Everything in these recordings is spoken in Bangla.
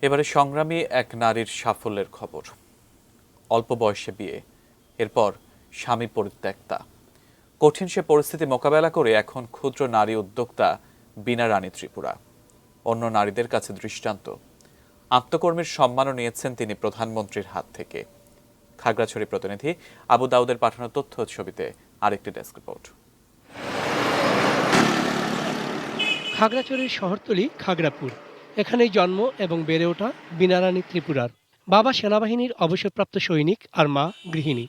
এবারে সংগ্রামী এক নারীর সাফল্যের খবর। অল্প বয়সে বিয়ে, এরপর স্বামী পরিত্যক্তা। কঠিন সে পরিস্থিতি মোকাবেলা করে এখন ক্ষুদ্র নারী উদ্যোক্তা বীণা রানী ত্রিপুরা অন্য নারীদের কাছে দৃষ্টান্ত। আত্মকর্মীর সম্মানও নিয়েছেন তিনি প্রধানমন্ত্রীর হাত থেকে। খাগড়াছড়ি প্রতিনিধি আবু দাউদের পাঠানো তথ্য ছবিতে আরেকটি ডেস্ক রিপোর্ট। খাগড়াছড়ির শহরতলি খাগড়াপুর, এখানেই জন্ম এবং বেড়ে ওঠা বীণা রানী ত্রিপুরার। বাবা সেনাবাহিনীর অবসরপ্রাপ্ত সৈনিক আর মা গৃহিণী।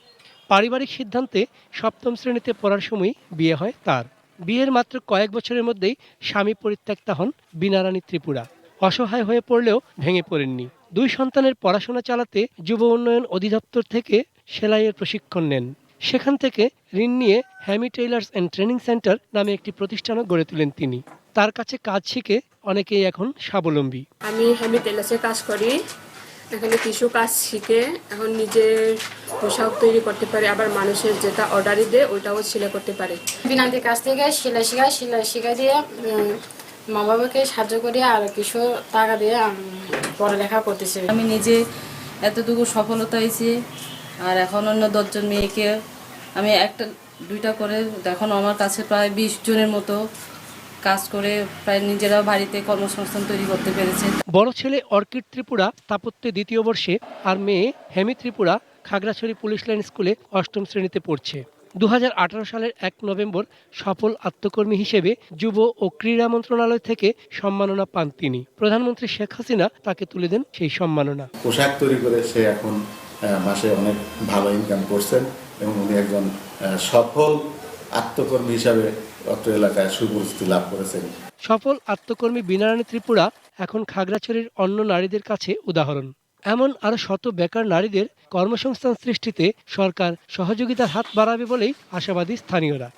পারিবারিক সিদ্ধান্তে সপ্তম শ্রেণীতে পড়ার সময় বিয়ে হয় তার। বিয়ের মাত্র কয়েক বছরের মধ্যেই স্বামী পরিত্যক্তা হন বীণা রানী ত্রিপুরা। অসহায় হয়ে পড়লেও ভেঙে পড়েননি। দুই সন্তানের পড়াশোনা চালাতে যুব উন্নয়ন অধিদপ্তর থেকে সেলাইয়ের প্রশিক্ষণ নেন। সেখান থেকে ঋণ নিয়ে হ্যামি টেইলার্স অ্যান্ড ট্রেনিং সেন্টার নামে একটি প্রতিষ্ঠানও গড়ে তোলেন তিনি। তার কাছে কাজ শিখে অনেকেই এখন স্বাবলম্বী। আমি হ্যামি টেইলার্সে কাজ করি। এখানে কিছু কাজ শিখে এখন নিজের পোশাক তৈরি করতে পারে, আবার মানুষের যেটা অর্ডারই দেয় ওইটাও সেলাই করতে পারে। বিনান্তির কাছ থেকে সেলাই শিখাই দিয়ে মা বাবাকে সাহায্য করে আর কিছু টাকা দিয়ে পড়ালেখা করতেছি। আমি নিজে এতটুকু সফলতা হয়েছি, আর এখন অন্য 10 জন মেয়েকে আমি একটা দুইটা করে এখন আমার কাছে প্রায় 20 জনের মতো কাজ করে প্রায় নিজেরা বাড়িতে কর্মসংস্থান তৈরি করতে পেরেছে। বড় ছেলে অর্কিড ত্রিপুরা স্থাপত্যে 2য় বর্ষে আর মেয়ে হেমি ত্রিপুরা খাগড়াছড়ি পুলিশ লাইন স্কুলে 8ম শ্রেণীতে পড়ছে। 2018 সালের 1 নভেম্বর সফল আত্মকর্মী হিসেবে যুব ও ক্রীড়া মন্ত্রণালয় থেকে সম্মাননা পান তিনি। প্রধানমন্ত্রী শেখ হাসিনা তাকে তুলে দেন সেই সম্মাননা। পোশাক তৈরি করে সে এখন মাসে অনেক ভালো ইনকাম করছেন এবং উনি একজন সফল আত্মকর্মী হিসাবে অত্র এলাকায় সুপরিচিতি লাভ করেছেন। সফল আত্মকর্মী বীণা রানী ত্রিপুরা এখন খাগড়াছড়ির অন্য নারীদের কাছে উদাহরণ। এমন আরো শত বেকার নারীদের কর্মসংস্থান সৃষ্টিতে সরকার সহযোগিতার হাত বাড়াবে বলেই আশাবাদী স্থানীয়রা।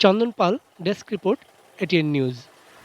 চন্দন পাল, ডেস্ক রিপোর্ট, এটিএন নিউজ।